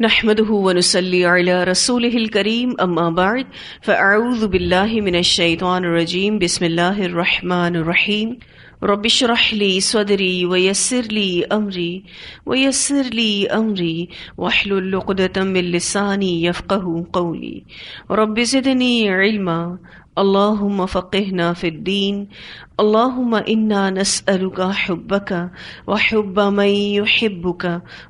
نحمده ونصلي على رسوله الكريم اما بعد فاعوذ بالله من الشيطان الرجيم بسم الله الرحمن الرحيم رب اشرح لي صدري ويسر لي امري واحلل عقدة من لساني يفقهوا قولي رب زدني علما اللهم فقهنا في الدين اللهم إنا نسألك حبك وحب من يحبك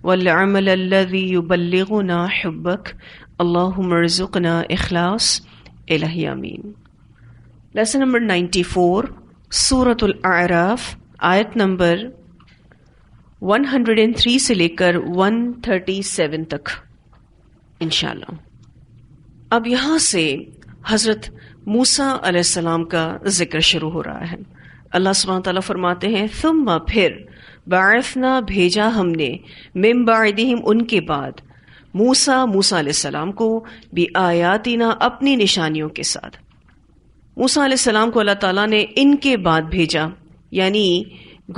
والعمل الذي يبلغنا حبك اللهم ارزقنا إخلاص الہی آمین۔ لیسن نمبر 94 سورۃ الاعراف آیت نمبر 103 سے لے کر 137 تک انشاءاللہ۔ اب یہاں سے حضرت موسیٰ علیہ السلام کا ذکر شروع ہو رہا ہے۔ اللہ سبحانہ تعالیٰ فرماتے ہیں ثم پھر بعثنا بھیجا ہم نے من بعدہم ان کے بعد موسیٰ علیہ السلام کو بآیاتنا اپنی نشانیوں کے ساتھ۔ موسیٰ علیہ السلام کو اللہ تعالیٰ نے ان کے بعد بھیجا، یعنی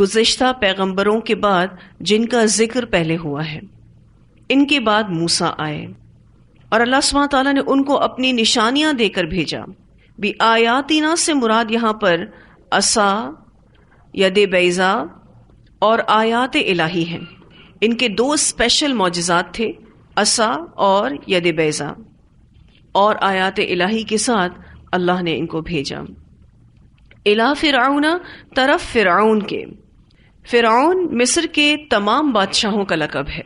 گزشتہ پیغمبروں کے بعد جن کا ذکر پہلے ہوا ہے، ان کے بعد موسیٰ آئے اور اللہ سبحانہ تعالیٰ نے ان کو اپنی نشانیاں دے کر بھیجا۔ بآیاتنا سے مراد یہاں پر عصا، ید بیضا اور آیات الہی ہیں۔ ان کے دو اسپیشل معجزات تھے، عصا اور ید بیضا، اور آیات الہی کے ساتھ اللہ نے ان کو بھیجا۔ الی فرعون، طرف فرعون کے۔ فرعون مصر کے تمام بادشاہوں کا لقب ہے۔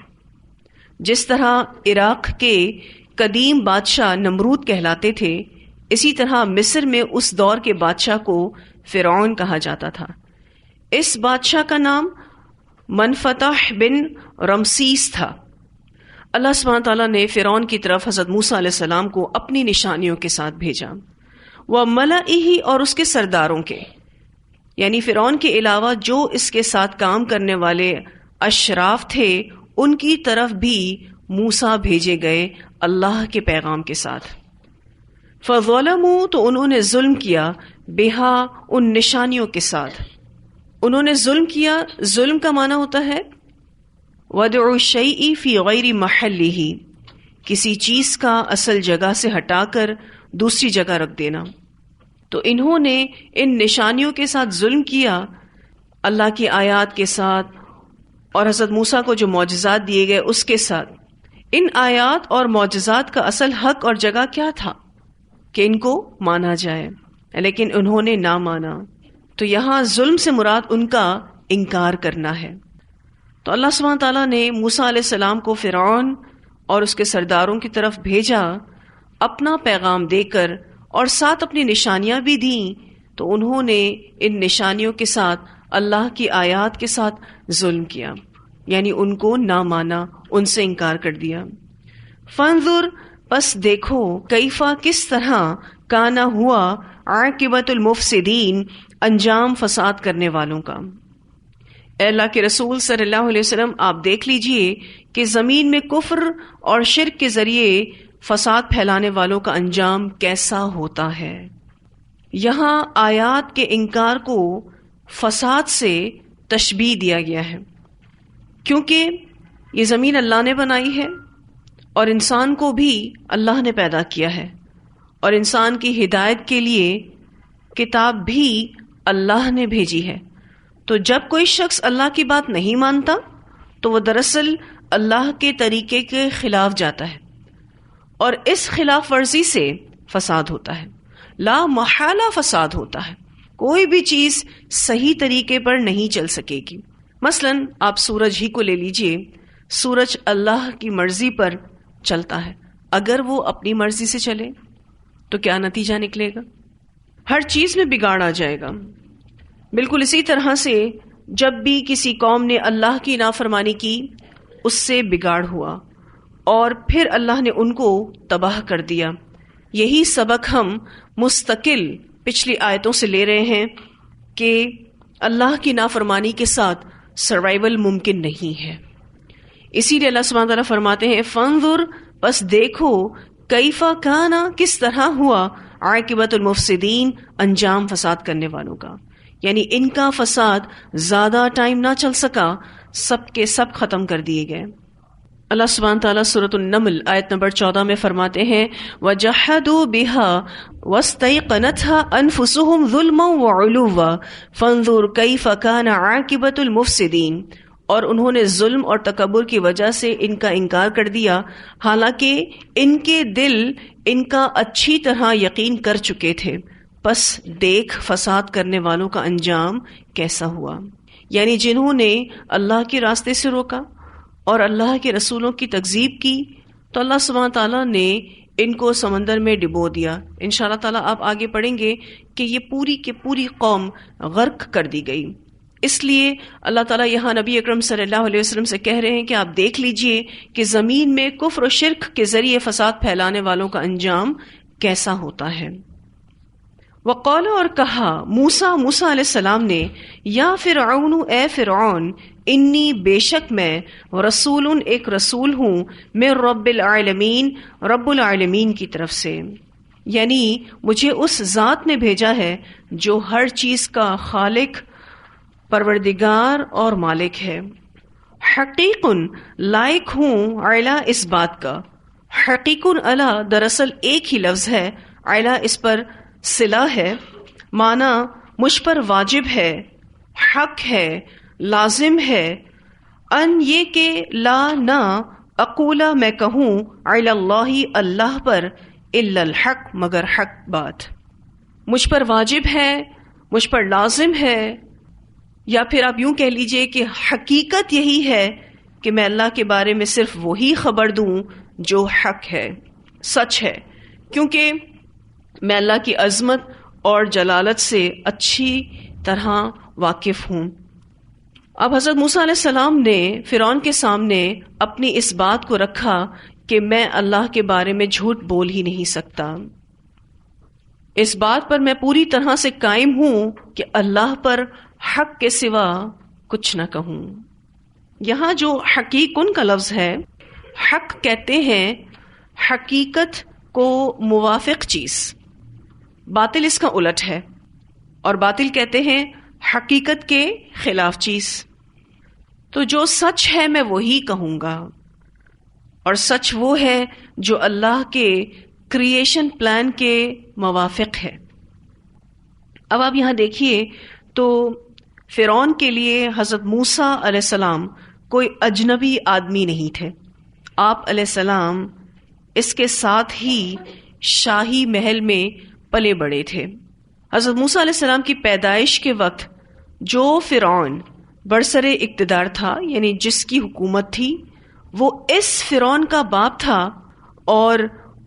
جس طرح عراق کے قدیم بادشاہ نمرود کہلاتے تھے، اسی طرح مصر میں اس دور کے بادشاہ کو فرعون کہا جاتا تھا۔ اس بادشاہ کا نام منفتح بن رمسیس تھا۔ اللہ سبحانہ تعالیٰ نے فرعون کی طرف حضرت موسیٰ علیہ السلام کو اپنی نشانیوں کے ساتھ بھیجا، وَمَلَئِهِ اور اس کے سرداروں کے، یعنی فرعون کے علاوہ جو اس کے ساتھ کام کرنے والے اشراف تھے ان کی طرف بھی موسیٰ بھیجے گئے اللہ کے پیغام کے ساتھ۔ فَظَلَمُوا تو انہوں نے ظلم کیا، بہا ان نشانیوں کے ساتھ۔ انہوں نے ظلم کیا، ظلم کا معنی ہوتا ہے وَضْعُ الشَّيْءِ فِي غَيْرِ مَحَلِّهِ، کسی چیز کا اصل جگہ سے ہٹا کر دوسری جگہ رکھ دینا۔ تو انہوں نے ان نشانیوں کے ساتھ ظلم کیا، اللہ کی آیات کے ساتھ اور حضرت موسیٰ کو جو معجزات دیے گئے اس کے ساتھ۔ ان آیات اور معجزات کا اصل حق اور جگہ کیا تھا کہ ان کو مانا جائے، لیکن انہوں نے نہ مانا۔ تو یہاں ظلم سے مراد ان کا انکار کرنا ہے۔ تو اللہ سبحانہ تعالیٰ نے موسیٰ علیہ السلام کو فرعون اور اس کے سرداروں کی طرف بھیجا اپنا پیغام دے کر، اور ساتھ اپنی نشانیاں بھی دیں، تو انہوں نے ان نشانیوں کے ساتھ اللہ کی آیات کے ساتھ ظلم کیا، یعنی ان کو نہ مانا، ان سے انکار کر دیا۔ فانظر پس دیکھو، کیفا کس طرح، کانا ہوا، عاقبۃ المفسدین انجام فساد کرنے والوں کا۔ اے اللہ کے رسول صلی اللہ علیہ وسلم، آپ دیکھ لیجئے کہ زمین میں کفر اور شرک کے ذریعے فساد پھیلانے والوں کا انجام کیسا ہوتا ہے۔ یہاں آیات کے انکار کو فساد سے تشبیہ دیا گیا ہے، کیونکہ یہ زمین اللہ نے بنائی ہے اور انسان کو بھی اللہ نے پیدا کیا ہے، اور انسان کی ہدایت کے لیے کتاب بھی اللہ نے بھیجی ہے۔ تو جب کوئی شخص اللہ کی بات نہیں مانتا تو وہ دراصل اللہ کے طریقے کے خلاف جاتا ہے، اور اس خلاف ورزی سے فساد ہوتا ہے، لا محالہ فساد ہوتا ہے۔ کوئی بھی چیز صحیح طریقے پر نہیں چل سکے گی۔ مثلا آپ سورج ہی کو لے لیجئے، سورج اللہ کی مرضی پر چلتا ہے، اگر وہ اپنی مرضی سے چلے تو کیا نتیجہ نکلے گا؟ ہر چیز میں بگاڑ آ جائے گا۔ بالکل اسی طرح سے جب بھی کسی قوم نے اللہ کی نافرمانی کی، اس سے بگاڑ ہوا اور پھر اللہ نے ان کو تباہ کر دیا۔ یہی سبق ہم مستقل پچھلی آیتوں سے لے رہے ہیں کہ اللہ کی نافرمانی کے ساتھ سروائیول ممکن نہیں ہے۔ اسی لیے اللہ سبحانہ تعالیٰ فرماتے ہیں فانظر پس دیکھو، کیفا کانا کس طرح ہوا، عاقبۃ المفسدین انجام فساد کرنے والوں کا، یعنی ان کا فساد زیادہ ٹائم نہ چل سکا، سب کے سب ختم کر دیے گئے۔ اللہ سبحانہ تعالیٰ سورۃ النمل آیت نمبر 14 میں فرماتے ہیں وَجَحَدُوا بِهَا وَاسْتَيْقَنَتْهَا أَنفُسُهُمْ ظُلْمًا وَعُلُوًّا فَانظُرْ كَيْفَ كَانَ عَاقِبَةُ الْمُفْسِدِينَ، اور انہوں نے ظلم اور تکبر کی وجہ سے ان کا انکار کر دیا، حالانکہ ان کے دل ان کا اچھی طرح یقین کر چکے تھے، پس دیکھ فساد کرنے والوں کا انجام کیسا ہوا۔ یعنی جنہوں نے اللہ کے راستے سے روکا اور اللہ کے رسولوں کی تکذیب کی تو اللہ سبحانہ تعالیٰ نے ان کو سمندر میں ڈبو دیا۔ انشاءاللہ تعالیٰ آپ آگے پڑھیں گے کہ یہ پوری کی پوری قوم غرق کر دی گئی۔ اس لیے اللہ تعالیٰ یہاں نبی اکرم صلی اللہ علیہ وسلم سے کہہ رہے ہیں کہ آپ دیکھ لیجئے کہ زمین میں کفر و شرک کے ذریعے فساد پھیلانے والوں کا انجام کیسا ہوتا ہے۔ وقال، اور کہا موسیٰ علیہ السلام نے، یا فرعون، اے فرعون، انی بے شک میں رسول، ایک رسول ہوں، میں رب العالمین، رب العالمین کی طرف سے، یعنی مجھے اس ذات نے بھیجا ہے جو ہر چیز کا خالق، پروردگار اور مالک ہے۔ حقیق، لائق ہوں، اعلیٰ اس بات کا، حقیق اعلیٰ دراصل ایک ہی لفظ ہے، اعلیٰ اس پر صلہ ہے، معنی مجھ پر واجب ہے، حق ہے، لازم ہے، ان یہ کہ لا نہ اقولا میں کہوں علی اللہ اللہ پر الا الحق مگر حق بات، مجھ پر واجب ہے، مجھ پر لازم ہے، یا پھر آپ یوں کہہ لیجئے کہ حقیقت یہی ہے کہ میں اللہ کے بارے میں صرف وہی خبر دوں جو حق ہے، سچ ہے، کیونکہ میں اللہ کی عظمت اور جلالت سے اچھی طرح واقف ہوں۔ اب حضرت موسیٰ علیہ السلام نے فرعون کے سامنے اپنی اس بات کو رکھا کہ میں اللہ کے بارے میں جھوٹ بول ہی نہیں سکتا، اس بات پر میں پوری طرح سے قائم ہوں کہ اللہ پر حق کے سوا کچھ نہ کہوں۔ یہاں جو حقیقن کا لفظ ہے، حق کہتے ہیں حقیقت کو موافق چیز، باطل اس کا الٹ ہے، اور باطل کہتے ہیں حقیقت کے خلاف چیز۔ تو جو سچ ہے میں وہی کہوں گا، اور سچ وہ ہے جو اللہ کے کریشن پلان کے موافق ہے۔ اب آپ یہاں دیکھیے تو فرعون کے لیے حضرت موسیٰ علیہ السلام کوئی اجنبی آدمی نہیں تھے، آپ علیہ السلام اس کے ساتھ ہی شاہی محل میں پلے بڑے تھے۔ حضرت موسیٰ علیہ السلام کی پیدائش کے وقت جو فرعون برسر اقتدار تھا، یعنی جس کی حکومت تھی، وہ اس فرعون کا باپ تھا، اور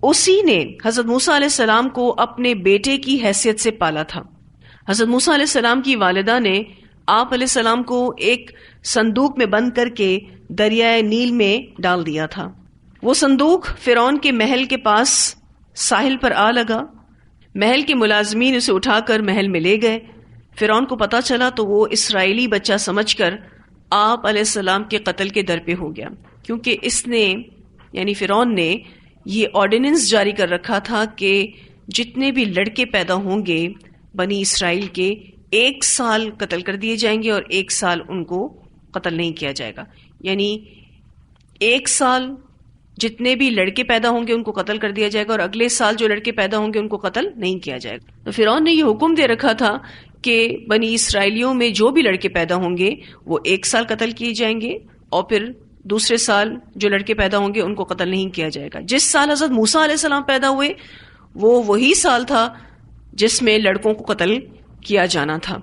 اسی نے حضرت موسیٰ علیہ السلام کو اپنے بیٹے کی حیثیت سے پالا تھا۔ حضرت موسیٰ علیہ السلام کی والدہ نے آپ علیہ السلام کو ایک صندوق میں بند کر کے دریائے نیل میں ڈال دیا تھا۔ وہ صندوق فرعون کے محل کے پاس ساحل پر آ لگا، محل کے ملازمین اسے اٹھا کر محل میں لے گئے۔ فرعون کو پتا چلا تو وہ اسرائیلی بچہ سمجھ کر آپ علیہ السلام کے قتل کے در پہ ہو گیا، کیونکہ اس نے یعنی فرعون نے یہ آرڈیننس جاری کر رکھا تھا کہ جتنے بھی لڑکے پیدا ہوں گے بنی اسرائیل کے، 1 سال قتل کر دیے جائیں گے اور 1 سال ان کو قتل نہیں کیا جائے گا، یعنی 1 سال جتنے بھی لڑکے پیدا ہوں گے ان کو قتل کر دیا جائے گا، اور اگلے سال جو لڑکے پیدا ہوں گے ان کو قتل نہیں کیا جائے گا۔ تو فرعون نے یہ حکم دے رکھا تھا کہ بنی اسرائیلیوں میں جو بھی لڑکے پیدا ہوں گے وہ 1 سال قتل کیے جائیں گے، اور پھر دوسرے سال جو لڑکے پیدا ہوں گے ان کو قتل نہیں کیا جائے گا۔ جس سال حضرت موسیٰ علیہ السلام پیدا ہوئے وہ وہی سال تھا جس میں لڑکوں کو قتل کیا جانا تھا۔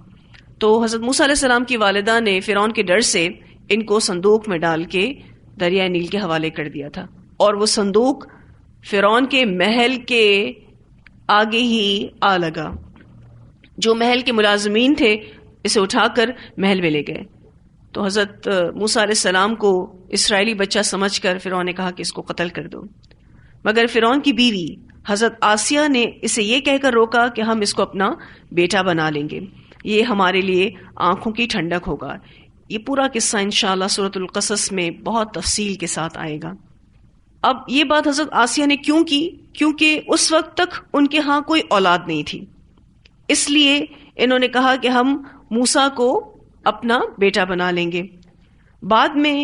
تو حضرت موسیٰ علیہ السلام کی والدہ نے فرعون کے ڈر سے ان کو صندوق میں ڈال کے دریائے نیل کے حوالے کر دیا تھا، اور وہ صندوق فرعون کے محل کے آگے ہی آ لگا۔ جو محل کے ملازمین تھے اسے اٹھا کر محل میں لے گئے۔ تو حضرت موسیٰ علیہ السلام کو اسرائیلی بچہ سمجھ کر فرعون نے کہا کہ اس کو قتل کر دو، مگر فرعون کی بیوی حضرت آسیہ نے اسے یہ کہہ کر روکا کہ ہم اس کو اپنا بیٹا بنا لیں گے، یہ ہمارے لیے آنکھوں کی ٹھنڈک ہوگا۔ یہ پورا قصہ انشاءاللہ سورۃ القصص میں بہت تفصیل کے ساتھ آئے گا۔ اب یہ بات حضرت آسیہ نے کیوں کی؟ کیونکہ اس وقت تک ان کے ہاں کوئی اولاد نہیں تھی، اس لیے انہوں نے کہا کہ ہم موسیٰ کو اپنا بیٹا بنا لیں گے۔ بعد میں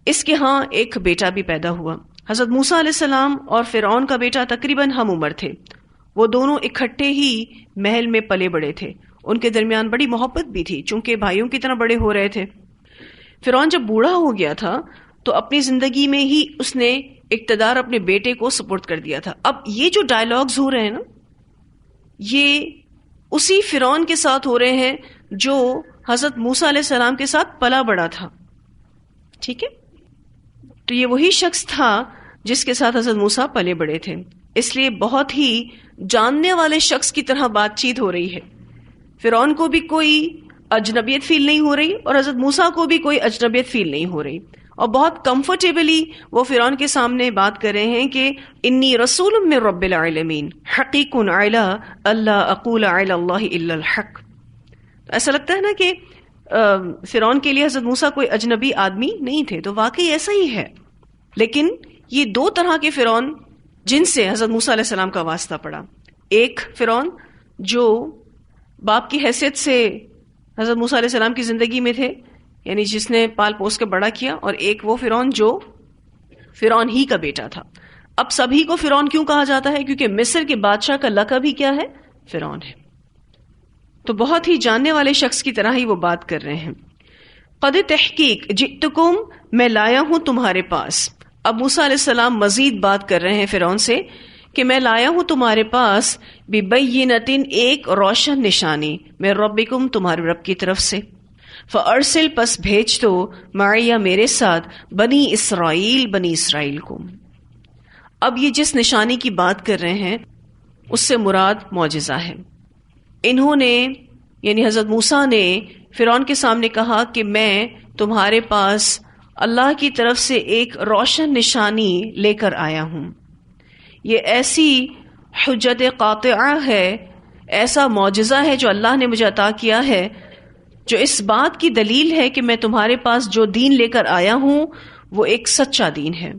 اس کے ہاں ایک بیٹا بھی پیدا ہوا. حضرت موسیٰ علیہ السلام اور فرعون کا بیٹا تقریباً ہم عمر تھے. وہ دونوں اکٹھے ہی محل میں پلے بڑے تھے. ان کے درمیان بڑی محبت بھی تھی چونکہ بھائیوں کی طرح بڑے ہو رہے تھے. فرعون جب بوڑھا ہو گیا تھا تو اپنی زندگی میں ہی اس نے اقتدار اپنے بیٹے کو سپورٹ کر دیا تھا. اب یہ جو ڈائلاگز ہو رہے ہیں نا، یہ اسی فرعون کے ساتھ ہو رہے ہیں جو حضرت موسیٰ علیہ السلام کے ساتھ پلا بڑا تھا. ٹھیک ہے، تو یہ وہی شخص تھا جس کے ساتھ حضرت موسیٰ پلے بڑے تھے. اس لیے بہت ہی جاننے والے شخص کی طرح بات چیت ہو رہی ہے. فرعون کو بھی کوئی اجنبیت فیل نہیں ہو رہی اور حضرت موسیٰ کو بھی کوئی اجنبیت فیل نہیں ہو رہی، اور بہت کمفرٹیبلی وہ فرعون کے سامنے بات کر رہے ہیں کہ انی رسول من رب العالمین حقیق علی اللہ اقول علی اللہ الا الحق. ایسا لگتا ہے نا کہ فرعون کے لیے حضرت موسیٰ کوئی اجنبی آدمی نہیں تھے، تو واقعی ایسا ہی ہے. لیکن یہ دو طرح کے فرعون جن سے حضرت موسیٰ علیہ السلام کا واسطہ پڑا. ایک فرعون جو باپ کی حیثیت سے حضرت موسیٰ علیہ السلام کی زندگی میں تھے، یعنی جس نے پال پوس کے بڑا کیا، اور ایک وہ فرعون جو فرعون ہی کا بیٹا تھا. اب سبھی کو فرعون کیوں کہا جاتا ہے؟ کیونکہ مصر کے بادشاہ کا لقب ہی کیا ہے؟ فرعون ہے. تو بہت ہی جاننے والے شخص کی طرح ہی وہ بات کر رہے ہیں. قد تحقیق جئتکم، میں لایا ہوں تمہارے پاس. اب موسیٰ علیہ السلام مزید بات کر رہے ہیں فرعون سے کہ میں لایا ہوں تمہارے پاس ببینۃ، ایک روشن نشانی، میں ربکم، تمہارے رب کی طرف سے. فارسل، پس بھیج دو، معیا، میرے ساتھ، بنی اسرائیل، بنی اسرائیل کو. اب یہ جس نشانی کی بات کر رہے ہیں اس سے مراد معجزہ ہے. انہوں نے یعنی حضرت موسیٰ نے فرعون کے سامنے کہا کہ میں تمہارے پاس اللہ کی طرف سے ایک روشن نشانی لے کر آیا ہوں. یہ ایسی حجت قاطعہ ہے، ایسا معجزہ ہے جو اللہ نے مجھے عطا کیا ہے، جو اس بات کی دلیل ہے کہ میں تمہارے پاس جو دین لے کر آیا ہوں وہ ایک سچا دین ہے.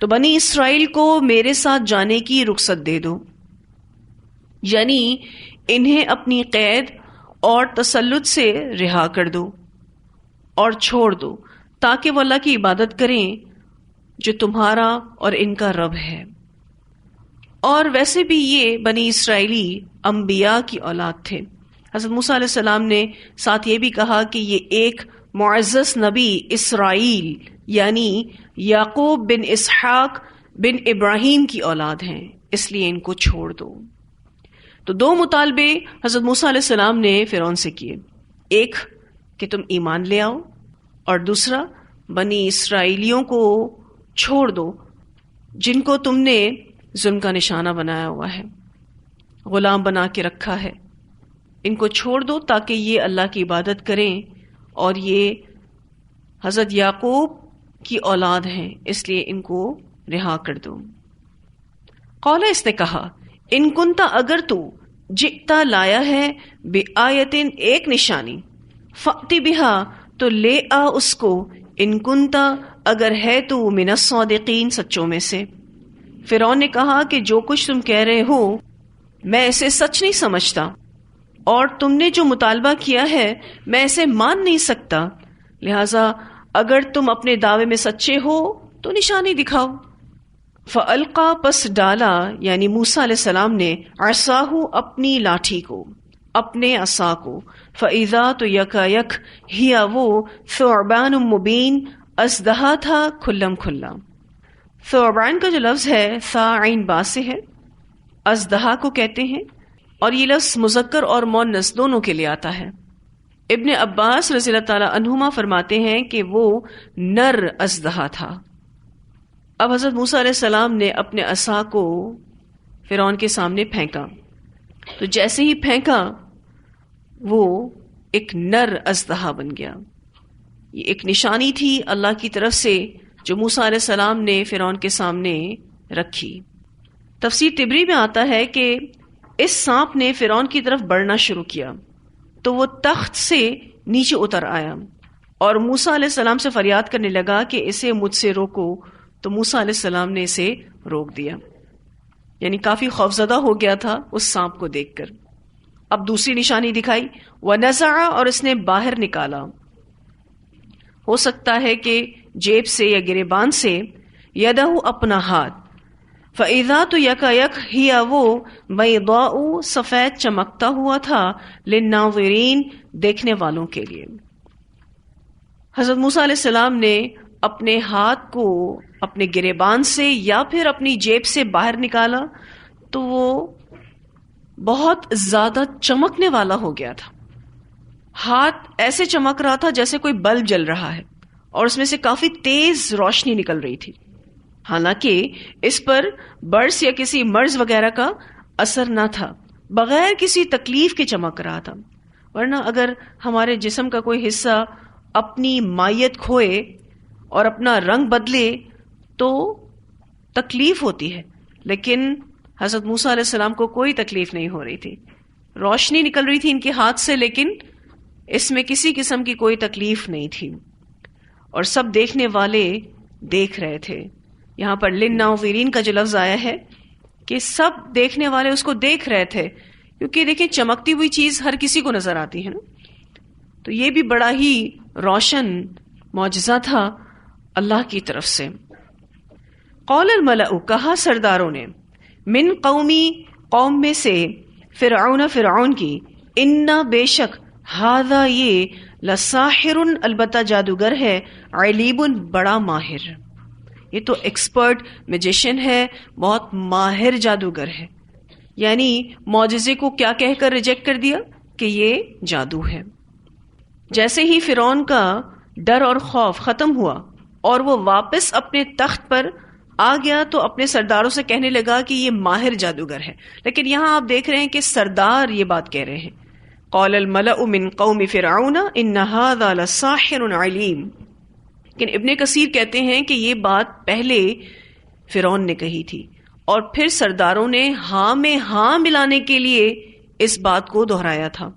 تو بنی اسرائیل کو میرے ساتھ جانے کی رخصت دے دو، یعنی انہیں اپنی قید اور تسلط سے رہا کر دو اور چھوڑ دو، تاکہ وہ اللہ کی عبادت کریں جو تمہارا اور ان کا رب ہے. اور ویسے بھی یہ بنی اسرائیلی انبیاء کی اولاد تھے. حضرت موسیٰ علیہ السلام نے ساتھ یہ بھی کہا کہ یہ ایک معزز نبی اسرائیل یعنی یعقوب بن اسحاق بن ابراہیم کی اولاد ہیں، اس لیے ان کو چھوڑ دو. تو دو مطالبے حضرت موسیٰ علیہ السلام نے فرعون سے کیے، ایک کہ تم ایمان لے آؤ، اور دوسرا بنی اسرائیلیوں کو چھوڑ دو جن کو تم نے ظلم کا نشانہ بنایا ہوا ہے، غلام بنا کے رکھا ہے. ان کو چھوڑ دو تاکہ یہ اللہ کی عبادت کریں، اور یہ حضرت یعقوب کی اولاد ہیں، اس لیے ان کو رہا کر دو. قال، اس نے کہا، ان کنتا، اگر تو جئتا لایا ہے، بآیتن، ایک نشانی، فأتی بہا، تو لے آ اس کو، ان کنتا، اگر ہے تو من الصادقین، سچوں میں سے. فرعون نے کہا کہ جو کچھ تم کہہ رہے ہو میں اسے سچ نہیں سمجھتا، اور تم نے جو مطالبہ کیا ہے میں اسے مان نہیں سکتا، لہذا اگر تم اپنے دعوے میں سچے ہو تو نشانی دکھاؤ. فَأَلْقَى، پس ڈالا، یعنی موسیٰ علیہ السلام نے، عصاہ، اپنی لاٹھی کو، اپنے عصا کو. فَإِذَا، تو یکایک، ہیا، وہ، ثعبان مبین، ازدہا تھا، کھلم کھلا. ثعبان کا جو لفظ ہے ثا عین با سے ہے، ازدہا کو کہتے ہیں، اور یہ لفظ مذکر اور مؤنث دونوں کے لیے آتا ہے. ابن عباس رضی اللہ تعالی عنہما فرماتے ہیں کہ وہ نر ازدہا تھا. اب حضرت موسیٰ علیہ السلام نے اپنے عصا کو فرعون کے سامنے پھینکا، تو جیسے ہی پھینکا وہ ایک نر ازدہا بن گیا. یہ ایک نشانی تھی اللہ کی طرف سے جو موسیٰ علیہ السلام نے فرعون کے سامنے رکھی. تفسیر طبری میں آتا ہے کہ اس سانپ نے فرعون کی طرف بڑھنا شروع کیا تو وہ تخت سے نیچے اتر آیا اور موسیٰ علیہ السلام سے فریاد کرنے لگا کہ اسے مجھ سے روکو. تو موسیٰ علیہ السلام نے اسے روک دیا، یعنی کافی خوفزدہ ہو گیا تھا اس سانپ کو دیکھ کر. اب دوسری نشانی دکھائی، وَنَزَعَ، اور اس نے باہر نکالا. ہو سکتا ہے کہ جیب سے یا گریبان سے، یدہ اپنا ہاتھ، فَإِذَا تو یکایک ہی وہ بیضاء سفید چمکتا ہوا تھا، للناظرین دیکھنے والوں کے لیے۔ حضرت موسیٰ علیہ السلام نے اپنے ہاتھ کو اپنے گریبان سے یا پھر اپنی جیب سے باہر نکالا تو وہ بہت زیادہ چمکنے والا ہو گیا تھا۔ ہاتھ ایسے چمک رہا تھا جیسے کوئی بلب جل رہا ہے، اور اس میں سے کافی تیز روشنی نکل رہی تھی، حالانکہ اس پر برس یا کسی مرض وغیرہ کا اثر نہ تھا، بغیر کسی تکلیف کے چمک رہا تھا۔ ورنہ اگر ہمارے جسم کا کوئی حصہ اپنی مائیت کھوئے اور اپنا رنگ بدلے تو تکلیف ہوتی ہے، لیکن حضرت موسیٰ علیہ السلام کو کوئی تکلیف نہیں ہو رہی تھی۔ روشنی نکل رہی تھی ان کے ہاتھ سے، لیکن اس میں کسی قسم کی کوئی تکلیف نہیں تھی، اور سب دیکھنے والے دیکھ رہے تھے۔ یہاں پر للناظرین کا جو لفظ آیا ہے کہ سب دیکھنے والے اس کو دیکھ رہے تھے، کیونکہ دیکھیں چمکتی ہوئی چیز ہر کسی کو نظر آتی ہے نا، تو یہ بھی بڑا ہی روشن معجزہ تھا اللہ کی طرف سے۔ قول الملأ کہا سرداروں نے، من قومی قوم میں سے، فرعون کی، انا بے شک، ہذا یہ، لساحر البتہ جادوگر ہے، علیم بڑا ماہر، یہ تو ایکسپرٹ میجیشین ہے، بہت ماہر جادوگر ہے۔ یعنی معجزے کو کیا کہہ کر ریجیکٹ کر دیا کہ یہ جادو ہے۔ جیسے ہی فرعون کا ڈر اور خوف ختم ہوا اور وہ واپس اپنے تخت پر آ گیا تو اپنے سرداروں سے کہنے لگا کہ یہ ماہر جادوگر ہے، لیکن یہاں آپ دیکھ رہے ہیں کہ سردار یہ بات کہہ رہے ہیں، قال الملأ من قوم فرعون ان هذا لساحر علیم۔ لیکن ابن کثیر کہتے ہیں کہ یہ بات پہلے فرعون نے کہی تھی، اور پھر سرداروں نے ہاں میں ہاں ملانے کے لیے اس بات کو دہرایا تھا۔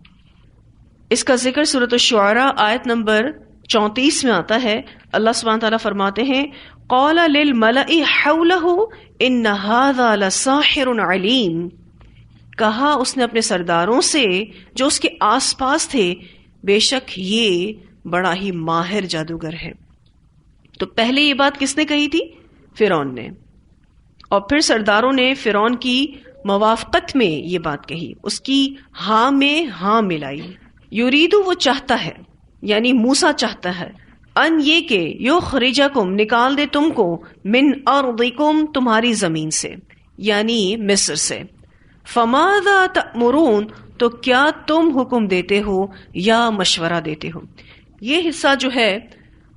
اس کا ذکر سورۃ الشعراء آیت نمبر 34 میں آتا ہے۔ اللہ سبحانہ تعالیٰ فرماتے ہیں، قال للملأ حولہ ان هذا لساحر علیم، کہا اس نے اپنے سرداروں سے جو اس کے آس پاس تھے، بے شک یہ بڑا ہی ماہر جادوگر ہے۔ تو پہلے یہ بات کس نے کہی تھی؟ فرعون نے، اور پھر سرداروں نے فرعون کی موافقت میں یہ بات کہی، اس کی ہاں میں ہاں ملائی۔ یریدو وہ چاہتا ہے، یعنی موسیٰ چاہتا ہے، ان یہ کہ یخرجکم نکال دے تم کو، من ارضکم تمہاری زمین سے، یعنی مصر سے۔ فماذا تأمرون تو کیا تم حکم دیتے ہو یا مشورہ دیتے ہو؟ یہ حصہ جو ہے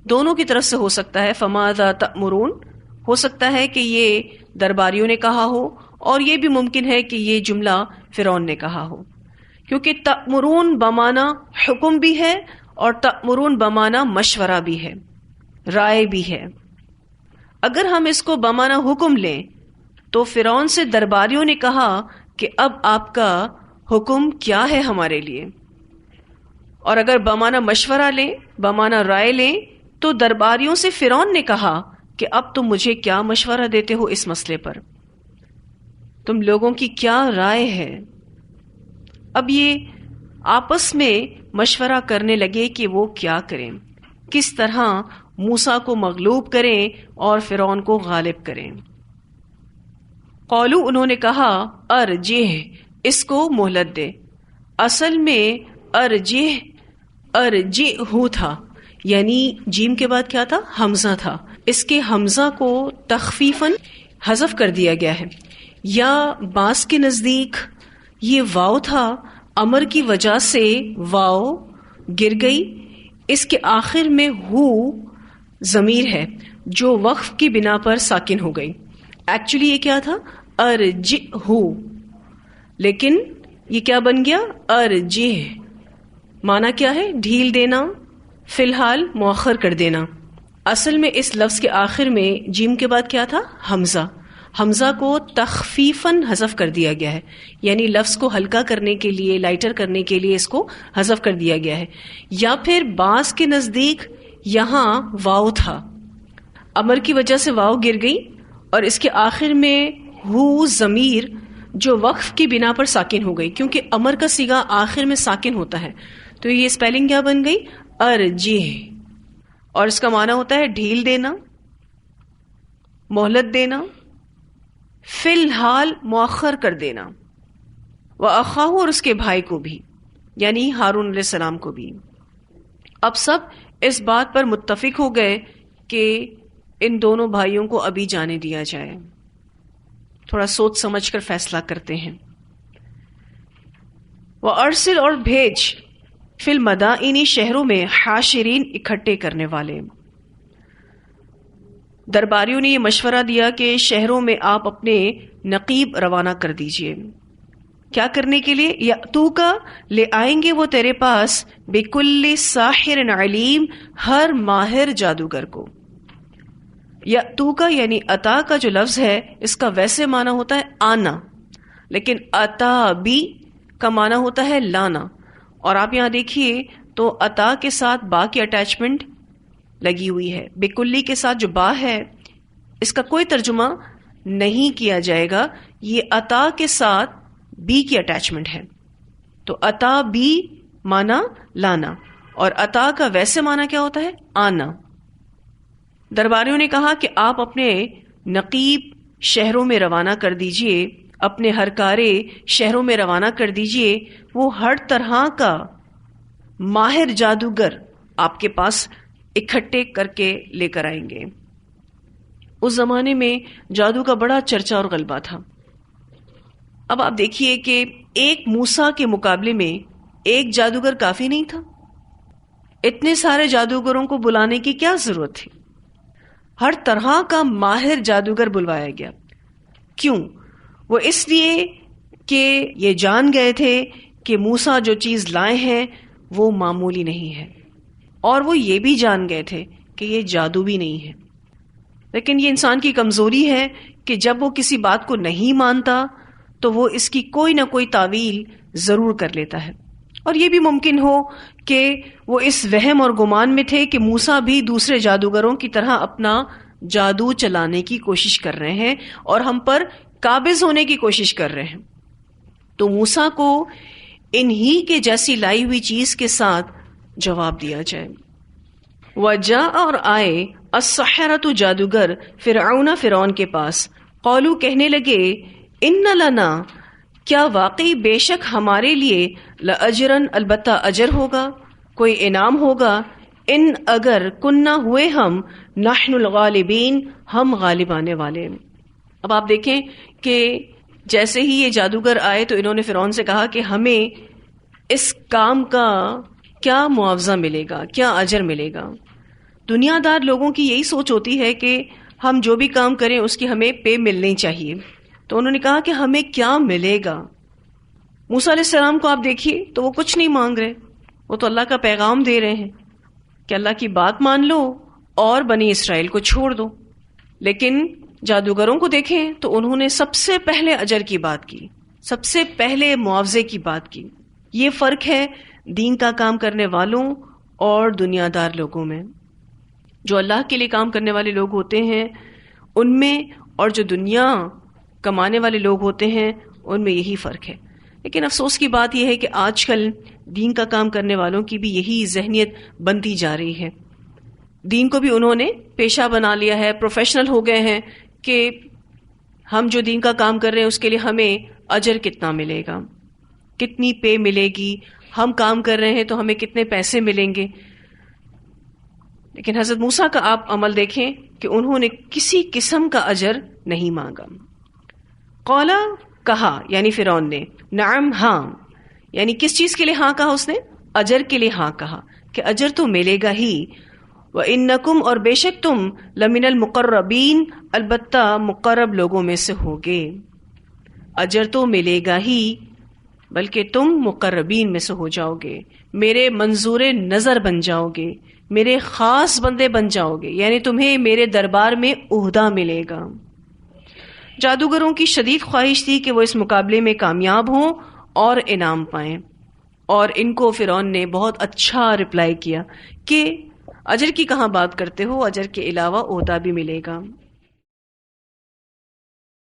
دونوں کی طرف سے ہو سکتا ہے، فماذا تأمرون ہو سکتا ہے کہ یہ درباریوں نے کہا ہو، اور یہ بھی ممکن ہے کہ یہ جملہ فرعون نے کہا ہو، کیونکہ تأمرون بمانا حکم بھی ہے اور تأمرون بمانا مشورہ بھی ہے، رائے بھی ہے۔ اگر ہم اس کو بمانا حکم لیں تو فرعون سے درباریوں نے کہا کہ اب آپ کا حکم کیا ہے ہمارے لیے، اور اگر بمانا مشورہ لیں، بمانا رائے لیں، تو درباریوں سے فرعون نے کہا کہ اب تم مجھے کیا مشورہ دیتے ہو اس مسئلے پر، تم لوگوں کی کیا رائے ہے؟ اب یہ آپس میں مشورہ کرنے لگے کہ وہ کیا کریں، کس طرح موسیٰ کو مغلوب کریں اور فرعون کو غالب کریں۔ قولو انہوں نے کہا، ارجہ اس کو مہلت دے، اصل میں ارجہ تھا، یعنی جیم کے بعد کیا تھا؟ حمزہ تھا، اس کے حمزہ کو تخفیفاً حذف کر دیا گیا ہے، یا باس کے نزدیک یہ واو تھا، امر کی وجہ سے واو گر گئی، اس کے آخر میں ہو ضمیر ہے جو وقف کی بنا پر ساکن ہو گئی۔ ایکچولی یہ کیا تھا؟ ارجہ، لیکن یہ کیا بن گیا؟ ارجہ۔ معنی کیا ہے؟ ڈھیل دینا، فی الحال مؤخر کر دینا۔ اصل میں اس لفظ کے آخر میں جیم کے بعد کیا تھا؟ حمزہ، حمزہ کو تخفیفاً حذف کر دیا گیا ہے، یعنی لفظ کو ہلکا کرنے کے لیے، لائٹر کرنے کے لیے اس کو حذف کر دیا گیا ہے۔ یا پھر باس کے نزدیک یہاں واو تھا، امر کی وجہ سے واو گر گئی، اور اس کے آخر میں ہو ضمیر جو وقف کی بنا پر ساکن ہو گئی، کیونکہ امر کا صیغہ آخر میں ساکن ہوتا ہے، تو یہ اسپیلنگ کیا بن گئی؟ ارجہ۔ اور اس کا معنی ہوتا ہے ڈھیل دینا، مہلت دینا، فی الحال مؤخر کر دینا، وَأَخَاهُ اور اس کے بھائی کو بھی، یعنی ہارون علیہ السلام کو بھی۔ اب سب اس بات پر متفق ہو گئے کہ ان دونوں بھائیوں کو ابھی جانے دیا جائے، تھوڑا سوچ سمجھ کر فیصلہ کرتے ہیں۔ وَأَرْسِلْ اور بھیج، فی المدائن شہروں میں، حاشرین اکٹھے کرنے والے۔ درباریوں نے یہ مشورہ دیا کہ شہروں میں آپ اپنے نقیب روانہ کر دیجئے۔ کیا کرنے کے لیے؟ یاتوکا، لے آئیں گے وہ تیرے پاس، بکل ساحر علیم، ہر ماہر جادوگر کو۔ یاتوکا یعنی عطا کا جو لفظ ہے اس کا ویسے معنی ہوتا ہے آنا، لیکن عطا بھی کا معنی ہوتا ہے لانا، اور آپ یہاں دیکھیے تو عطا کے ساتھ با کی اٹیچمنٹ لگی ہوئی ہے، بکلی کے ساتھ جو با ہے اس کا کوئی ترجمہ نہیں کیا جائے گا، یہ عطا کے ساتھ بی کی اٹیچمنٹ ہے، تو عطا بھی مانا لانا، اور عطا کا ویسے مانا کیا ہوتا ہے؟ آنا۔ درباریوں نے کہا کہ آپ اپنے نقیب شہروں میں روانہ کر دیجئے، اپنے ہر کارے شہروں میں روانہ کر دیجئے، وہ ہر طرح کا ماہر جادوگر آپ کے پاس اکٹھے کر کے لے کر آئیں گے۔ اس زمانے میں جادو کا بڑا چرچا اور غلبہ تھا۔ اب آپ دیکھیے کہ ایک موسیٰ کے مقابلے میں ایک جادوگر کافی نہیں تھا، اتنے سارے جادوگروں کو بلانے کی کیا ضرورت تھی؟ ہر طرح کا ماہر جادوگر بلوایا گیا۔ کیوں؟ وہ اس لیے کہ یہ جان گئے تھے کہ موسیٰ جو چیز لائے ہیں وہ معمولی نہیں ہے، اور وہ یہ بھی جان گئے تھے کہ یہ جادو بھی نہیں ہے۔ لیکن یہ انسان کی کمزوری ہے کہ جب وہ کسی بات کو نہیں مانتا تو وہ اس کی کوئی نہ کوئی تعویل ضرور کر لیتا ہے، اور یہ بھی ممکن ہو کہ وہ اس وہم اور گمان میں تھے کہ موسیٰ بھی دوسرے جادوگروں کی طرح اپنا جادو چلانے کی کوشش کر رہے ہیں اور ہم پر قابض ہونے کی کوشش کر رہے ہیں، تو موسیٰ کو انہی کے جیسی لائی ہوئی چیز کے ساتھ جواب دیا جائے۔ وجاء اور آئے السحرۃ جادوگر فرعون کے پاس، قالوا کہنے لگے، ان لنا کیا واقعی بے شک ہمارے لیے لاجرن البتہ اجر ہوگا، کوئی انعام ہوگا، ان اگر کننا ہوئے ہم نحن الغالبین، ہم غالب آنے والے۔ اب آپ دیکھیں کہ جیسے ہی یہ جادوگر آئے تو انہوں نے فرعون سے کہا کہ ہمیں اس کام کا کیا معاوضہ ملے گا، کیا اجر ملے گا۔ دنیا دار لوگوں کی یہی سوچ ہوتی ہے کہ ہم جو بھی کام کریں اس کی ہمیں پے ملنی چاہیے، تو انہوں نے کہا کہ ہمیں کیا ملے گا۔ موسیٰ علیہ السلام کو آپ دیکھیے تو وہ کچھ نہیں مانگ رہے، وہ تو اللہ کا پیغام دے رہے ہیں کہ اللہ کی بات مان لو اور بنی اسرائیل کو چھوڑ دو۔ لیکن جادوگروں کو دیکھیں تو انہوں نے سب سے پہلے اجر کی بات کی، سب سے پہلے معاوضے کی بات کی۔ یہ فرق ہے دین کا کام کرنے والوں اور دنیا دار لوگوں میں۔ جو اللہ کے لیے کام کرنے والے لوگ ہوتے ہیں ان میں اور جو دنیا کمانے والے لوگ ہوتے ہیں ان میں یہی فرق ہے۔ لیکن افسوس کی بات یہ ہے کہ آج کل دین کا کام کرنے والوں کی بھی یہی ذہنیت بنتی جا رہی ہے، دین کو بھی انہوں نے پیشہ بنا لیا ہے، پروفیشنل ہو گئے ہیں کہ ہم جو دین کا کام کر رہے ہیں اس کے لیے ہمیں اجر کتنا ملے گا، کتنی پے ملے گی، ہم کام کر رہے ہیں تو ہمیں کتنے پیسے ملیں گے۔ لیکن حضرت موسیٰ کا آپ عمل دیکھیں کہ انہوں نے کسی قسم کا اجر نہیں مانگا۔ قولا کہا یعنی فرعون نے، نعم ہاں، یعنی کس چیز کے لیے ہاں کہا اس نے؟ اجر کے لیے ہاں کہا کہ اجر تو ملے گا ہی۔ وَإِنَّكُمْ اور بے شک تم لَمِنَ الْمُقَرَّبِينَ البتہ مقرب لوگوں میں سے ہوگے، اجر تو ملے گا ہی بلکہ تم مقربین میں سے ہو جاؤ گے، میرے منظور نظر بن جاؤ گے، میرے خاص بندے بن جاؤ گے، یعنی تمہیں میرے دربار میں عہدہ ملے گا۔ جادوگروں کی شدید خواہش تھی کہ وہ اس مقابلے میں کامیاب ہوں اور انعام پائیں، اور ان کو فرعون نے بہت اچھا رپلائی کیا کہ اجر کی کہاں بات کرتے ہو، اجر کے علاوہ عہدہ بھی ملے گا۔